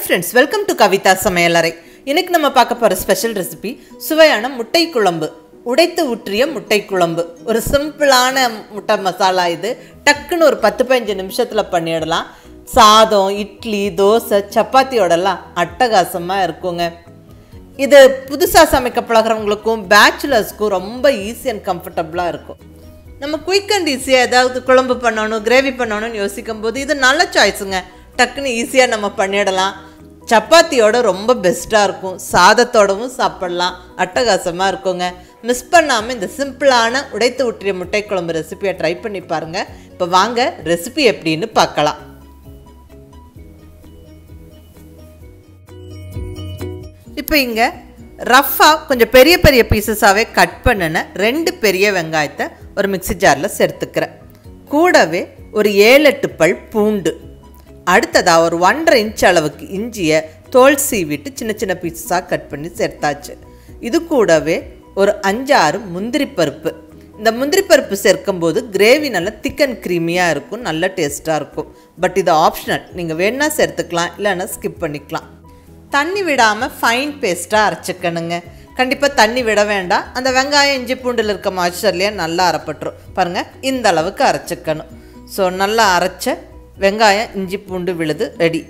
friends, welcome to KAVITHASAMAYALARAI. இன்னைக்கு நம்ம பார்க்க போற ஸ்பெஷல் ரெசிபி சுவையான முட்டை குழம்பு. உடைத்து ஊற்றிய முட்டை குழம்பு. ஒரு சிம்பிளான முட்டை மசாலா இது. டக்குன்னு ஒரு 10-15 நிமிஷத்துல பண்ணிடலாம். சாதம், இட்லி, தோசை, சப்பாத்தியோடலாம் அட்டகாசமா இருக்குங்க. இது புதுசா சமைக்க பழகுறவங்களுக்கும் பேச்சுலர்ஸ்க்கும் ரொம்ப ஈஸி அண்ட் கம்ஃபர்டபுளா இருக்கும். நம்ம குயிக் அண்ட் ஈஸியாக ஏதாவது குழம்பு பண்ணணும், கிரேவி பண்ணணும்னு யோசிக்கும் போது இது நல்ல சாய்ஸுங்க. டக்குன்னு ஈஸியாக நம்ம பண்ணிடலாம். சப்பாத்தியோட ரொம்ப பெஸ்ட்டாக இருக்கும். சாதத்தோடவும் சாப்பிடலாம். அட்டகாசமாக இருக்குங்க. மிஸ் பண்ணாமல் இந்த சிம்பிளான உடைத்து ஊற்றிய முட்டை குழம்பு ரெசிபியை ட்ரை பண்ணி பாருங்கள். இப்போ வாங்க ரெசிபி எப்படின்னு பார்க்கலாம். இப்போ இங்கே ரஃப்பாக கொஞ்சம் பெரிய பெரிய பீசஸாகவே கட் பண்ணின 2 பெரிய வெங்காயத்தை ஒரு மிக்ஸி ஜாரில் சேர்த்துக்கிறேன். கூடவே ஒரு 7-8 பல் பூண்டு, அடுத்ததாக ஒரு 1.5 இன்ச் அளவுக்கு இஞ்சியை தோல் சீவிட்டு சின்ன சின்ன பீஸஸாக கட் பண்ணி சேர்த்தாச்சு. இது கூடவே ஒரு 5-6 முந்திரி பருப்பு. இந்த முந்திரி பருப்பு சேர்க்கும்போது கிரேவி நல்லா திக் அண்ட் க்ரீமியாக இருக்கும், நல்ல டேஸ்ட்டாக இருக்கும். பட் இது ஆப்ஷனல், நீங்கள் வேணா சேர்த்துக்கலாம், இல்லைன்னா ஸ்கிப் பண்ணிக்கலாம். தண்ணி விடாமல் ஃபைன் பேஸ்ட்டாக அரைச்சிக்கணுங்க. கண்டிப்பாக தண்ணி விட வேண்டாம். அந்த வெங்காயம் இஞ்சி பூண்டில் இருக்க மாய்ச்சர்லேயே நல்லா அரைப்பட்டுரும். பாருங்கள், இந்த அளவுக்கு அரைச்சிக்கணும். ஸோ நல்லா அரைச்ச வெங்காயம் இஞ்சி பூண்டு விழுது ரெடி.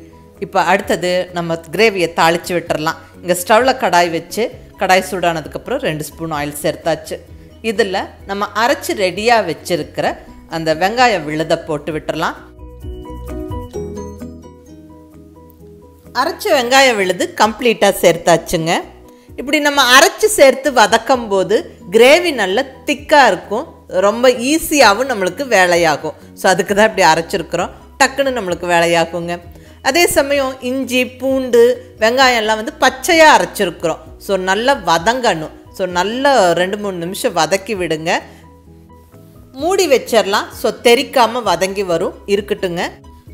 இப்போ அடுத்தது நம்ம கிரேவியை தாளித்து விட்டுறலாம். இங்கே ஸ்டவ்வில் கடாய் வச்சு கடாய் சூடானதுக்கப்புறம் 2 ஸ்பூன் ஆயில் சேர்த்தாச்சு. இதில் நம்ம அரைச்சி ரெடியாக வச்சுருக்கிற அந்த வெங்காய விழுதை போட்டு விட்டுறலாம். அரைச்ச வெங்காய விழுது கம்ப்ளீட்டாக சேர்த்தாச்சுங்க. இப்படி நம்ம அரைச்சி சேர்த்து வதக்கும் போது கிரேவி நல்லா திக்காக இருக்கும், ரொம்ப ஈஸியாகவும் நம்மளுக்கு வேலையாகும். ஸோ அதுக்கு தான் இப்படி அரைச்சிருக்கிறோம். டக்குன்னு நம்மளுக்கு வேலையாகுங்க. அதே சமயம் இஞ்சி பூண்டு வெங்காயம் எல்லாம் வந்து பச்சையாக அரைச்சிருக்கிறோம். ஸோ நல்லா வதங்கணும். ஸோ நல்லா 2-3 நிமிஷம் வதக்கி விடுங்க. மூடி வச்சிடலாம். ஸோ தெறிக்காமல் வதங்கி வரும், இருக்கட்டுங்க.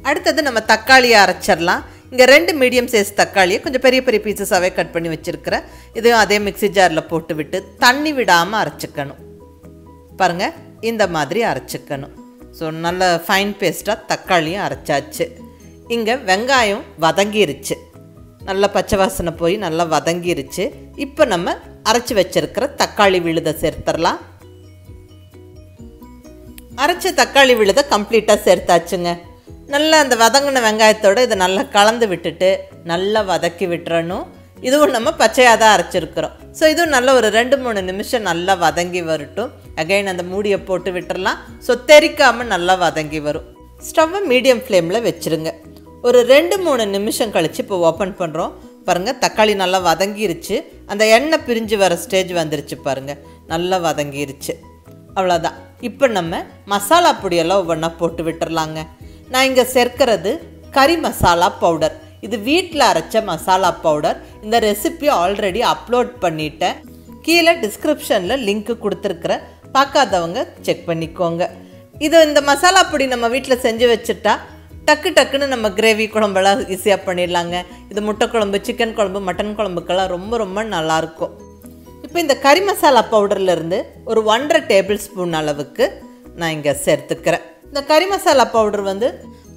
அடுத்தது நம்ம தக்காளியை அரைச்சிடலாம். இங்கே 2 மீடியம் சைஸ் தக்காளியை கொஞ்சம் பெரிய பெரிய பீசஸாகவே கட் பண்ணி வச்சுருக்கிறேன். இதையும் அதே மிக்ஸி ஜாரில் போட்டு விட்டு தண்ணி விடாமல் அரைச்சிக்கணும். பாருங்கள், இந்த மாதிரி அரைச்சிக்கணும். ஸோ நல்ல ஃபைன் பேஸ்ட்டாக தக்காளியும் அரைச்சாச்சு. இங்கே வெங்காயம் வதங்கிருச்சு, நல்லா பச்சை வாசனை போய் நல்லா வதங்கிருச்சு. இப்போ நம்ம அரைச்சி வச்சிருக்கிற தக்காளி விழுதை சேர்த்துடலாம். அரைச்ச தக்காளி விழுதை கம்ப்ளீட்டாக சேர்த்தாச்சுங்க. நல்லா அந்த வதங்கின வெங்காயத்தோடு இதை நல்லா கலந்து விட்டுட்டு நல்லா வதக்கி விட்டுறணும். இதுவும் நம்ம பச்சையாக தான் அரைச்சிருக்கிறோம். ஸோ இதுவும் நல்லா ஒரு 2-3 நிமிஷம் நல்லா வதங்கி வரட்டும். அகைன் அந்த மூடியை போட்டு விட்டுறலாம். ஸோ தெறிக்காமல் நல்லா வதங்கி வரும். ஸ்டவ்வை மீடியம் ஃப்ளேமில் வச்சுருங்க. ஒரு 2-3 நிமிஷம் கழித்து இப்போ ஓப்பன் பண்ணுறோம். பாருங்கள், தக்காளி நல்லா வதங்கிருச்சு. அந்த எண்ணெய் பிரிஞ்சு வர ஸ்டேஜ் வந்துருச்சு. பாருங்கள், நல்லா வதங்கிருச்சு. அவ்வளோதான். இப்போ நம்ம மசாலா பொடியெல்லாம் ஒவ்வொன்றா போட்டு விட்டுறலாங்க. நான் இங்கே சேர்க்கிறது கறி மசாலா பவுடர். இது வீட்டில் அரைச்ச மசாலா பவுடர். இந்த ரெசிபி ஆல்ரெடி அப்லோட் பண்ணிட்டேன். கீழே டிஸ்கிரிப்ஷனில் லிங்க்கு கொடுத்துருக்குற, பார்க்காதவங்க செக் பண்ணிக்கோங்க. இந்த மசாலா பொடி நம்ம வீட்டில் செஞ்சு வச்சுட்டா டக்குன்னு நம்ம கிரேவி குழம்பெல்லாம் ஈஸியாக பண்ணிடலாங்க. இது முட்டை குழம்பு, சிக்கன் குழம்பு, மட்டன் குழம்புக்கெல்லாம் ரொம்ப நல்லாயிருக்கும். இப்போ இந்த கறி மசாலா பவுடர்லேருந்து ஒரு 1.5 டேபிள் ஸ்பூன் அளவுக்கு நான் இங்கே சேர்த்துக்கிறேன். இந்த கறி மசாலா பவுடர் வந்து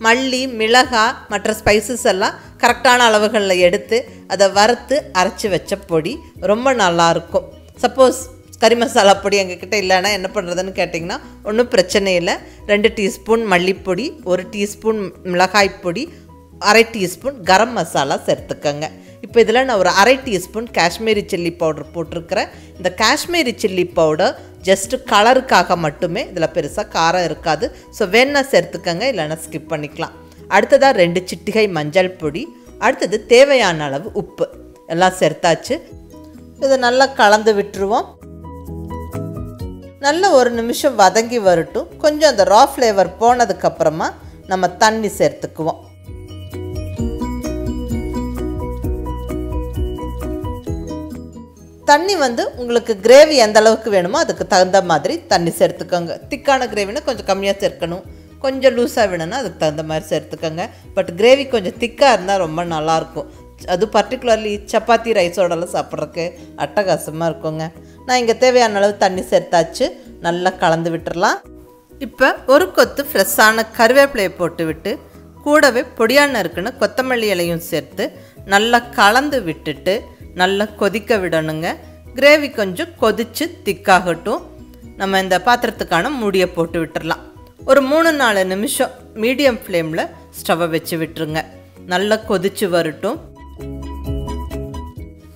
மல்லி, மிளகாய், மற்ற ஸ்பைசஸ் எல்லாம் கரெக்டான அளவுகளில் எடுத்து அதை வறுத்து அரைச்சி வச்ச பொடி. ரொம்ப நல்லாயிருக்கும். சப்போஸ் கறி மசாலா பொடி எங்ககிட்ட இல்லைன்னா என்ன பண்ணுறதுன்னு கேட்டிங்கன்னா ஒன்றும் பிரச்சனை இல்லை. 2 டீஸ்பூன் மல்லிப்பொடி, 1 டீஸ்பூன் மிளகாய் பொடி, 1/2 டீஸ்பூன் கரம் மசாலா சேர்த்துக்கங்க. இப்போ இதில் நான் ஒரு 1/2 டீஸ்பூன் காஷ்மீரி சில்லி பவுடர் போட்டிருக்கிறேன். இந்த காஷ்மீரி சில்லி பவுடர் ஜஸ்ட்டு கலருக்காக மட்டுமே, இதில் பெருசாக காரம் இருக்காது. ஸோ வேணா சேர்த்துக்கங்க, இல்லைன்னா ஸ்கிப் பண்ணிக்கலாம். அடுத்ததாக 2 சிட்டிகை மஞ்சள் பொடி, அடுத்தது தேவையான அளவு உப்பு எல்லாம் சேர்த்தாச்சு. இதை நல்லா கலந்து விட்டுருவோம். நல்லா 1 நிமிஷம் வதங்கி வரட்டும். கொஞ்சம் அந்த ரா ஃப்ளேவர் போனதுக்கப்புறமா நம்ம தண்ணி சேர்த்துக்குவோம். தண்ணி வந்து உங்களுக்கு கிரேவி எந்த அளவுக்கு வேணுமோ அதுக்கு தகுந்த மாதிரி தண்ணி சேர்த்துக்கோங்க. திக்கான கிரேவினா கொஞ்சம் கம்மியாக சேர்க்கணும், கொஞ்சம் லூஸாக வேணும்னா அதுக்கு தகுந்த மாதிரி சேர்த்துக்கோங்க. பட் கிரேவி கொஞ்சம் திக்காக இருந்தால் ரொம்ப நல்லாயிருக்கும். அது பர்டிகுலர்லி சப்பாத்தி ரைஸோடலாம் சாப்பிட்றதுக்கு அட்டகாசமாக இருக்குங்க. நான் இங்கே தேவையான அளவு தண்ணி சேர்த்தாச்சு. நல்லா கலந்து விட்டுறலாம். இப்போ ஒரு கொத்து ஃப்ரெஷ்ஷான கருவேப்பிலையை போட்டு விட்டு கூடவே பொடியான இருக்குன்னு கொத்தமல்லி இலையும் சேர்த்து நல்லா கலந்து விட்டுட்டு நல்லா கொதிக்க விடணுங்க. கிரேவி கொஞ்சம் கொதித்து திக்காகட்டும். நம்ம இந்த பாத்திரத்துக்கான மூடியை போட்டு விட்டுடலாம். ஒரு 3-4 நிமிஷம் மீடியம் ஃப்ளேமில் ஸ்டவ்வை வச்சு விட்டுருங்க. நல்லா கொதித்து வரட்டும்.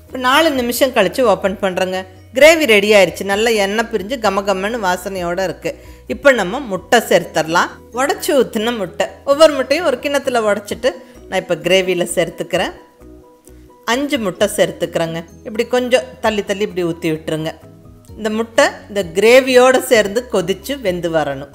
இப்போ 4 நிமிஷம் கழித்து ஓப்பன் பண்ணுறேங்க. கிரேவி ரெடி ஆயிடுச்சு. நல்லா எண்ணெய் பிரிஞ்சு கமகம்மன்னு வாசனையோடு இருக்குது. இப்போ நம்ம முட்டை சேர்த்துடலாம். உடச்சி ஊற்றின முட்டை. ஒவ்வொரு முட்டையும் ஒரு கிண்ணத்தில் உடச்சிட்டு நான் இப்போ கிரேவியில் சேர்த்துக்கிறேன். 5 முட்டை சேர்த்துக்கிறேங்க. இப்படி கொஞ்சம் தள்ளி தள்ளி இப்படி ஊற்றி விட்டுருங்க. இந்த முட்டை இந்த கிரேவியோடு சேர்ந்து கொதித்து வெந்து வரணும்.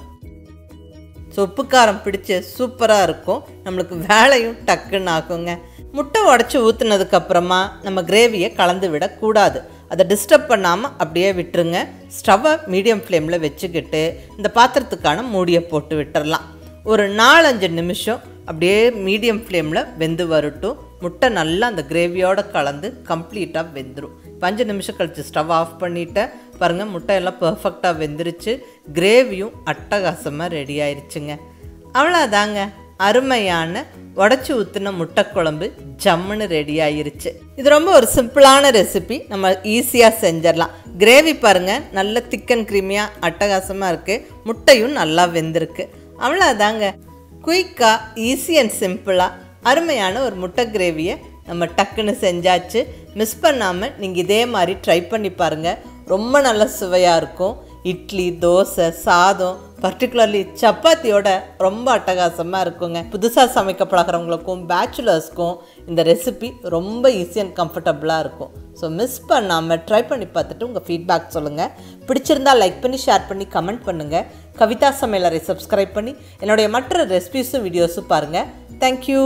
ஸோ உப்பு காரம் பிடிச்சி சூப்பராக இருக்கும். நம்மளுக்கு வேலையும் டக்குன்னு ஆகுங்க. முட்டை உடச்சி ஊற்றுனதுக்கப்புறமா நம்ம கிரேவியை கலந்து விடக்கூடாது. அதை டிஸ்டர்ப் பண்ணாமல் அப்படியே விட்டுருங்க. ஸ்டவ்வை மீடியம் ஃப்ளேமில் வச்சுக்கிட்டு இந்த பாத்திரத்துக்கான மூடியை போட்டு விட்டுடலாம். ஒரு 4-5 நிமிஷம் அப்படியே மீடியம் ஃப்ளேமில் வெந்து வரட்டும். முட்டை நல்லா அந்த கிரேவியோடு கலந்து கம்ப்ளீட்டாக வெந்துடும். 5 நிமிஷம் கழித்து ஸ்டவ் ஆஃப் பண்ணிவிட்டேன். பாருங்கள், முட்டை எல்லாம் பர்ஃபெக்டாக வெந்துருச்சு. கிரேவியும் அட்டகாசமாக ரெடி ஆயிடுச்சுங்க. அவ்வளோதாங்க, அருமையான உடச்சி ஊற்றின முட்டை குழம்பு ஜம்முன்னு ரெடி ஆயிருச்சு. இது ரொம்ப ஒரு சிம்பிளான ரெசிபி. நம்ம ஈஸியாக செஞ்சிடலாம். கிரேவி பாருங்கள், நல்ல திக் அண்ட் க்ரீமியாக அட்டகாசமாக இருக்குது. முட்டையும் நல்லா வெந்திருக்கு. அவ்வளோதாங்க, குயிக்காக ஈஸி அண்ட் சிம்பிளாக அருமையான ஒரு முட்டை கிரேவியை நம்ம டக்குன்னு செஞ்சாச்சு. மிஸ் பண்ணாமல் நீங்கள் இதே மாதிரி ட்ரை பண்ணி பாருங்கள். ரொம்ப நல்ல சுவையாக இருக்கும். இட்லி, தோசை, சாதம், பர்டிகுலர்லி சப்பாத்தியோட ரொம்ப அட்டகாசமாக இருக்குங்க. புதுசாக சமைக்க பழகிறவங்களுக்கும் பேச்சுலர்ஸ்க்கும் இந்த ரெசிபி ரொம்ப ஈஸி அண்ட் கம்ஃபர்டபுளாக இருக்கும். ஸோ மிஸ் பண்ணாமல் ட்ரை பண்ணி பார்த்துட்டு உங்கள் ஃபீட்பேக் சொல்லுங்கள். பிடிச்சிருந்தால் லைக் பண்ணி, ஷேர் பண்ணி, கமெண்ட் பண்ணுங்கள். கவிதா சமையலறை சப்ஸ்கிரைப் பண்ணி என்னுடைய மற்ற ரெசிபிஸும் வீடியோஸும் பாருங்கள். தேங்க்யூ.